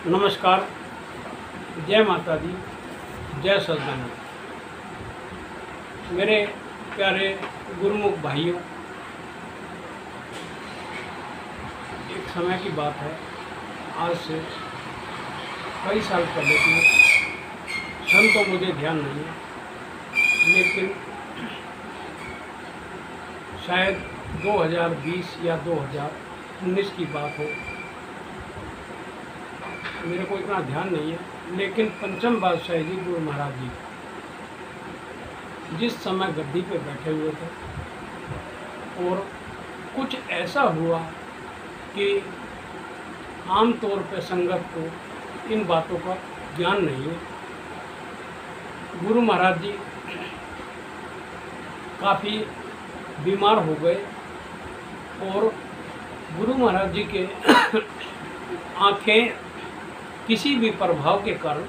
नमस्कार, जय माता दी, जय सद्गुरु। मेरे प्यारे गुरुमुख भाइयों, एक समय की बात है, आज से कई साल पहले की। सन तो मुझे ध्यान नहीं है, लेकिन शायद 2020 या 2019 की बात हो, मेरे को इतना ध्यान नहीं है। लेकिन पंचम बादशाह जी गुरु महाराज जी जिस समय गद्दी पे बैठे हुए थे, और कुछ ऐसा हुआ कि आम तौर पे संगत को इन बातों का ज्ञान नहीं है। गुरु महाराज जी काफ़ी बीमार हो गए और गुरु महाराज जी के आँखें किसी भी प्रभाव के कारण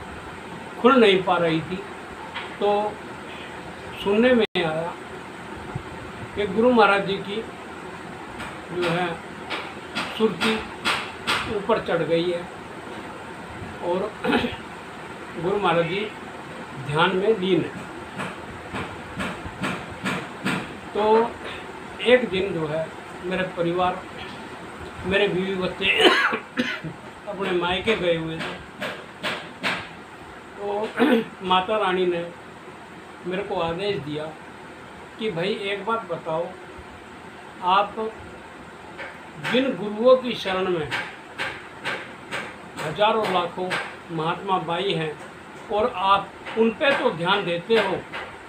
खुल नहीं पा रही थी। तो सुनने में आया कि गुरु महाराज जी की जो है सुर्ती ऊपर चढ़ गई है और गुरु महाराज जी ध्यान में लीन है। तो एक दिन जो है मेरे परिवार, मेरे बीवी बच्चे अपने मायके गए हुए थे, तो माता रानी ने मेरे को आदेश दिया कि भाई एक बात बताओ, आप जिन गुरुओं की शरण में हजारों लाखों महात्मा बाई हैं और आप उन पे तो ध्यान देते हो,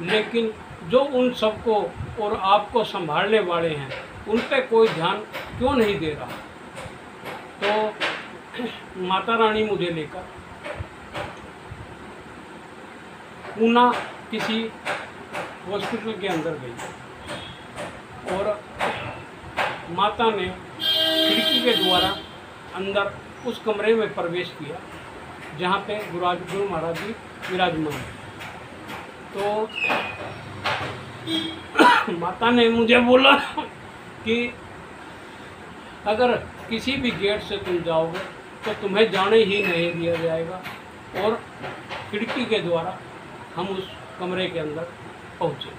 लेकिन जो उन सबको और आपको संभालने वाले हैं उन पे कोई ध्यान क्यों नहीं दे रहा। तो माता रानी मुझे लेकर पूना किसी हॉस्पिटल के अंदर गई और माता ने खिड़की के द्वारा अंदर उस कमरे में प्रवेश किया जहाँ पे गुरु महाराज जी विराजमान हैं। तो माता ने मुझे बोला कि अगर किसी भी गेट से तुम जाओगे तो तुम्हें जाने ही नहीं दिया जाएगा, और खिड़की के द्वारा हम उस कमरे के अंदर पहुँचे।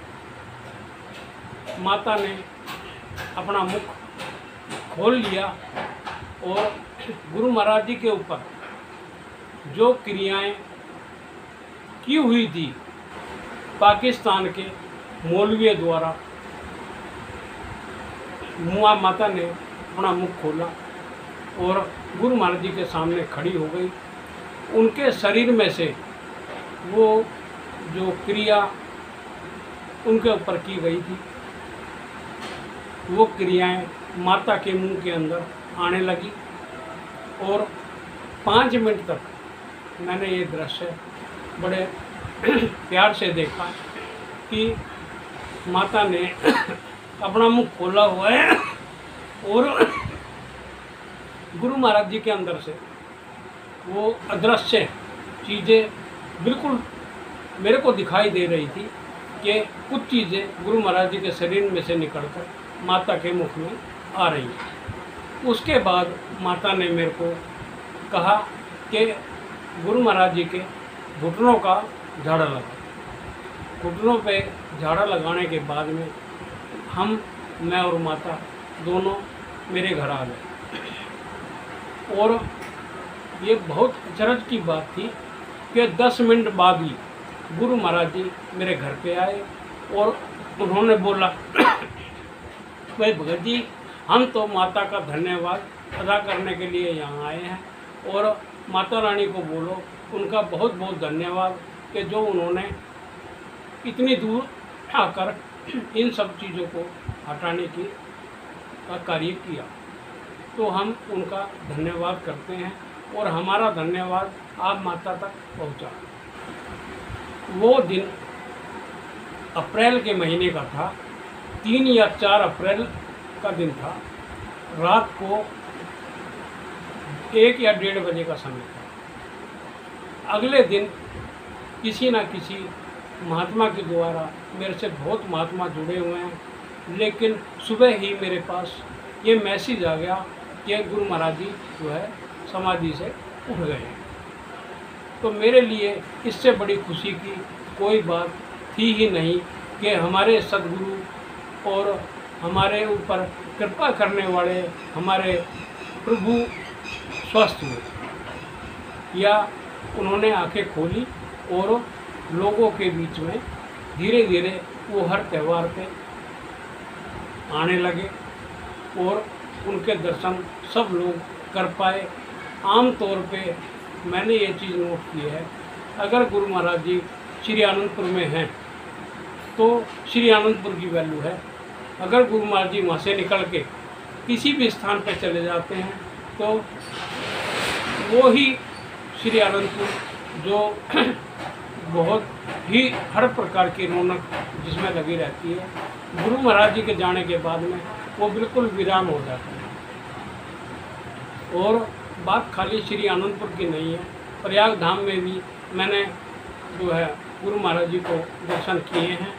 माता ने अपना मुख खोल लिया और गुरु महाराज जी के ऊपर जो क्रियाएं की हुई थी पाकिस्तान के मौलवियों द्वारा, माता ने अपना मुख खोला और गुरु महाराज जी के सामने खड़ी हो गई। उनके शरीर में से वो जो क्रिया उनके ऊपर की गई थी, वो क्रियाएं माता के मुंह के अंदर आने लगी और 5 मिनट तक मैंने ये दृश्य बड़े प्यार से देखा कि माता ने अपना मुख खोला हुआ है और गुरु महाराज जी के अंदर से वो अदृश्य चीज़ें बिल्कुल मेरे को दिखाई दे रही थी कि कुछ चीज़ें गुरु महाराज जी के शरीर में से निकलकर माता के मुख में आ रही हैं। उसके बाद माता ने मेरे को कहा कि गुरु महाराज जी के घुटनों का झाड़ा लगा। घुटनों पे झाड़ा लगाने के बाद में मैं और माता दोनों मेरे घर आ गए। और ये बहुत अचरज की बात थी कि 10 मिनट बाद ही गुरु महाराज जी मेरे घर पे आए और उन्होंने बोला, भाई भगत जी, हम तो माता का धन्यवाद अदा करने के लिए यहाँ आए हैं, और माता रानी को बोलो उनका बहुत बहुत धन्यवाद कि जो उन्होंने इतनी दूर आकर इन सब चीज़ों को हटाने का कार्य किया। तो हम उनका धन्यवाद करते हैं और हमारा धन्यवाद आप माता तक पहुंचा। वो दिन अप्रैल के महीने का था, 3 या 4 अप्रैल का दिन था। रात को 1 या 1:30 बजे का समय था। अगले दिन किसी न किसी महात्मा के द्वारा, मेरे से बहुत महात्मा जुड़े हुए हैं, लेकिन सुबह ही मेरे पास ये मैसेज आ गया कि गुरु महाराज जी जो है समाधि से उठ गए। तो मेरे लिए इससे बड़ी खुशी की कोई बात थी ही नहीं कि हमारे सद्गुरु और हमारे ऊपर कृपा करने वाले हमारे प्रभु स्वस्थ हुए या उन्होंने आंखें खोली और लोगों के बीच में धीरे धीरे वो हर त्यौहार पे आने लगे और उनके दर्शन सब लोग कर पाए। आम तौर पे मैंने ये चीज़ नोट की है, अगर गुरु महाराज जी श्री आनंदपुर में हैं तो श्री आनंदपुर की वैल्यू है। अगर गुरु महाराज जी वहाँ से निकल के किसी भी स्थान पर चले जाते हैं तो वो ही श्री आनंदपुर जो बहुत ही हर प्रकार की रौनक जिसमें लगी रहती है, गुरु महाराज जी के जाने के बाद में वो बिल्कुल वीरान हो जाता है। और बात खाली श्री आनंदपुर की नहीं है, प्रयाग धाम में भी मैंने जो है गुरु महाराज जी को दर्शन किए हैं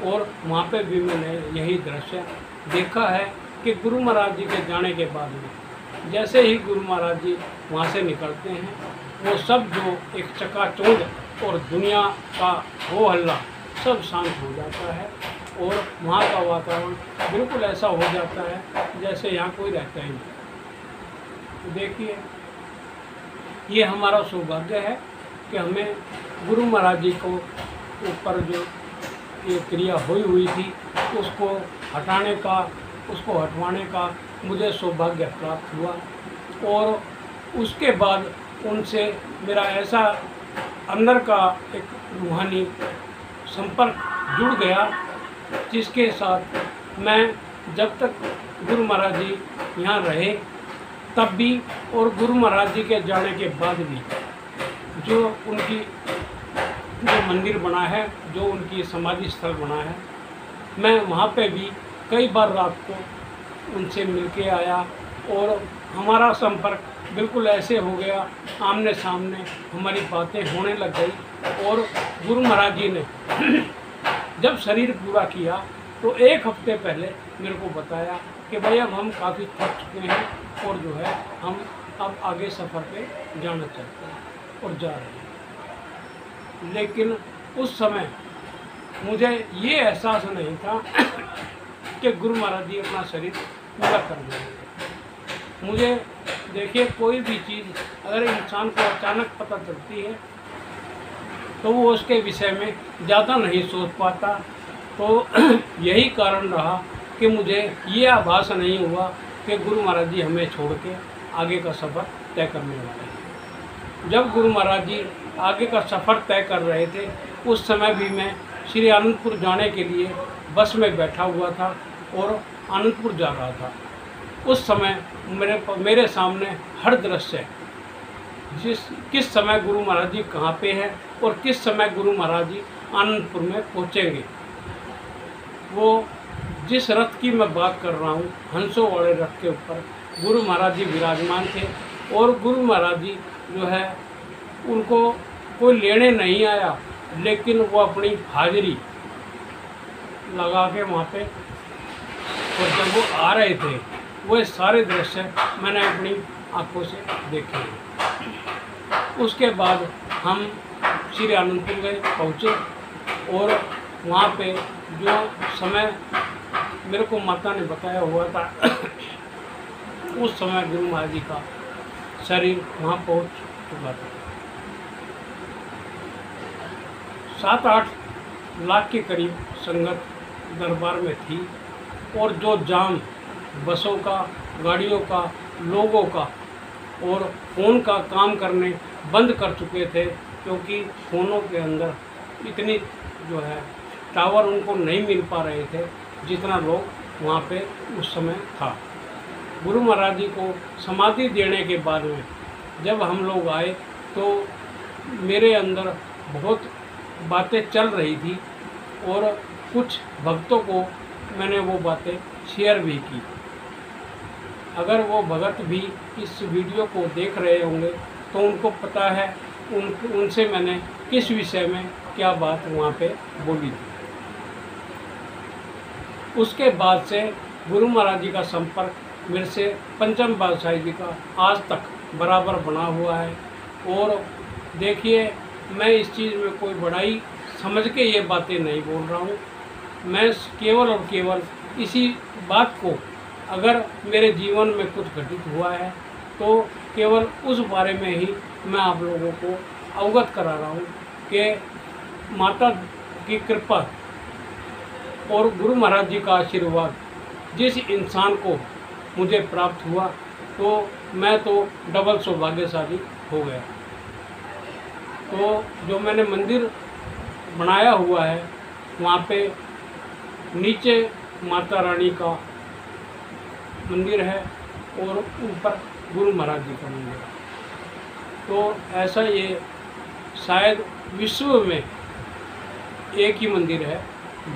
और वहाँ पे भी मैंने यही दृश्य देखा है कि गुरु महाराज जी के जाने के बाद में जैसे ही गुरु महाराज जी वहाँ से निकलते हैं, वो सब जो एक चकाचौंध और दुनिया का हो हल्ला सब शांत हो जाता है और वहाँ का वातावरण बिल्कुल ऐसा हो जाता है जैसे यहाँ कोई रहता ही नहीं। तो देखिए, ये हमारा सौभाग्य है कि हमें गुरु महाराज जी को ऊपर जो ये क्रिया हुई थी उसको हटाने का, उसको हटवाने का मुझे सौभाग्य प्राप्त हुआ। और उसके बाद उनसे मेरा ऐसा अंदर का एक रूहानी संपर्क जुड़ गया जिसके साथ मैं जब तक गुरु महाराज जी यहाँ रहे तब भी और गुरु महाराज जी के जाने के बाद भी जो उनकी जो मंदिर बना है, जो उनकी समाधि स्थल बना है, मैं वहाँ पे भी कई बार रात को उनसे मिल के आया और हमारा संपर्क बिल्कुल ऐसे हो गया, आमने सामने हमारी बातें होने लग गई। और गुरु महाराज जी ने जब शरीर पूरा किया तो एक हफ्ते पहले मेरे को बताया कि भाई अब हम काफ़ी थक चुके हैं और जो है हम अब आगे सफ़र पे जाना चाहते हैं और जा रहे हैं। लेकिन उस समय मुझे ये एहसास नहीं था कि गुरु महाराज जी अपना शरीर पूरा कर देंगे। मुझे देखिए, कोई भी चीज़ अगर इंसान को अचानक पता चलती है तो वो उसके विषय में ज़्यादा नहीं सोच पाता। तो यही कारण रहा कि मुझे ये आभास नहीं हुआ कि गुरु महाराज जी हमें छोड़ के आगे का सफ़र तय करने वाले हैं। जब गुरु महाराज जी आगे का सफ़र तय कर रहे थे उस समय भी मैं श्री आनंदपुर जाने के लिए बस में बैठा हुआ था और आनंदपुर जा रहा था। उस समय मेरे सामने हर दृश्य किस समय गुरु महाराज जी कहाँ पे हैं और किस समय गुरु महाराज जी आनंदपुर में पहुँचेंगे। वो जिस रथ की मैं बात कर रहा हूँ, हंसों वाले रथ के ऊपर गुरु महाराज जी विराजमान थे और गुरु महाराज जी जो है उनको कोई लेने नहीं आया, लेकिन वो अपनी हाजिरी लगा के वहाँ पे, और जब वो आ रहे थे वो सारे दृश्य मैंने अपनी आँखों से देखे हैं। उसके बाद हम श्री आनंदपुर गए, पहुँचे और वहाँ पे जो समय मेरे को माता ने बताया हुआ था उस समय गुरु महाराज जी का शरीर वहाँ पहुँच चुका था। 7-8 लाख के करीब संगत दरबार में थी और जो जाम बसों का, गाड़ियों का, लोगों का और फ़ोन का काम करने बंद कर चुके थे, क्योंकि फ़ोनों के अंदर इतनी जो है टावर उनको नहीं मिल पा रहे थे जितना लोग वहाँ पे उस समय था। गुरु महाराज जी को समाधि देने के बाद में जब हम लोग आए तो मेरे अंदर बहुत बातें चल रही थी और कुछ भक्तों को मैंने वो बातें शेयर भी की। अगर वो भगत भी इस वीडियो को देख रहे होंगे तो उनको पता है उनसे मैंने किस विषय में क्या बात वहाँ पे बोली थी। उसके बाद से गुरु महाराज जी का संपर्क मेरे से पंचम पातशाही जी का आज तक बराबर बना हुआ है। और देखिए, मैं इस चीज़ में कोई बड़ाई समझ के ये बातें नहीं बोल रहा हूँ। मैं केवल और केवल इसी बात को, अगर मेरे जीवन में कुछ घटित हुआ है तो केवल उस बारे में ही मैं आप लोगों को अवगत करा रहा हूँ कि माता की कृपा और गुरु महाराज जी का आशीर्वाद जिस इंसान को मुझे प्राप्त हुआ तो मैं तो डबल सौभाग्यशाली हो गया। तो जो मैंने मंदिर बनाया हुआ है वहाँ पे नीचे माता रानी का मंदिर है और ऊपर गुरु महाराज जी का मंदिर है। तो ऐसा ये शायद विश्व में एक ही मंदिर है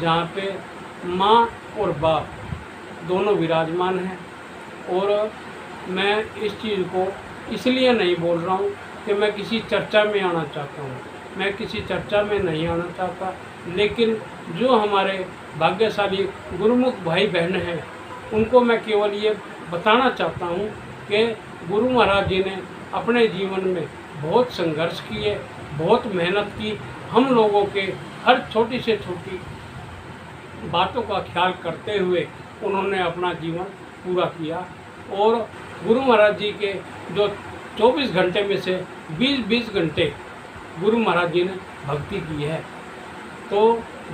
जहाँ पे माँ और बाप दोनों विराजमान हैं। और मैं इस चीज़ को इसलिए नहीं बोल रहा हूँ कि मैं किसी चर्चा में आना चाहता हूँ, मैं किसी चर्चा में नहीं आना चाहता, लेकिन जो हमारे भाग्यशाली गुरुमुख भाई बहन हैं उनको मैं केवल ये बताना चाहता हूँ कि गुरु महाराज जी ने अपने जीवन में बहुत संघर्ष किए, बहुत मेहनत की। हम लोगों के हर छोटी से छोटी बातों का ख्याल करते हुए उन्होंने अपना जीवन पूरा किया। और गुरु महाराज जी के जो 24 घंटे में से 20-20 घंटे गुरु महाराज जी ने भक्ति की है। तो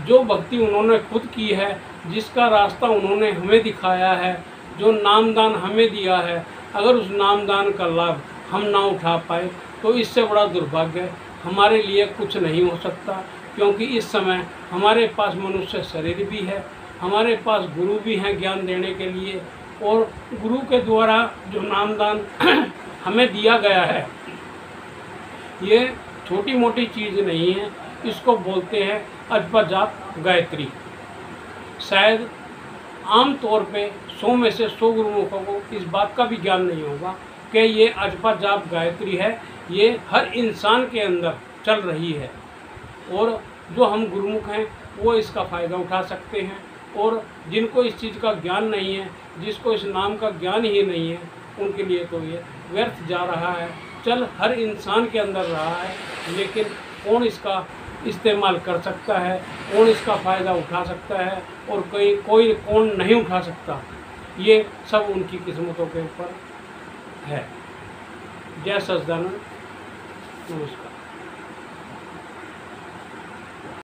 जो भक्ति उन्होंने खुद की है, जिसका रास्ता उन्होंने हमें दिखाया है, जो नामदान हमें दिया है, अगर उस नामदान का लाभ हम ना उठा पाए तो इससे बड़ा दुर्भाग्य हमारे लिए कुछ नहीं हो सकता। क्योंकि इस समय हमारे पास मनुष्य शरीर भी है, हमारे पास गुरु भी हैं ज्ञान देने के लिए, और गुरु के द्वारा जो नामदान हमें दिया गया है ये छोटी मोटी चीज़ नहीं है। इसको बोलते हैं अजपा जाप गायत्री। शायद आम तौर पे 100 में से 100 गुरुमुखों को इस बात का भी ज्ञान नहीं होगा कि ये अजपा जाप गायत्री है, ये हर इंसान के अंदर चल रही है। और जो हम गुरुमुख हैं वो इसका फ़ायदा उठा सकते हैं, और जिनको इस चीज़ का ज्ञान नहीं है, जिसको इस नाम का ज्ञान ही नहीं है, उनके लिए तो ये व्यर्थ जा रहा है। चल हर इंसान के अंदर रहा है, लेकिन कौन इसका इस्तेमाल कर सकता है, कौन इसका फ़ायदा उठा सकता है और कोई कौन नहीं उठा सकता, ये सब उनकी किस्मतों के ऊपर है। जय सच्चिदानंद। नमस्कार।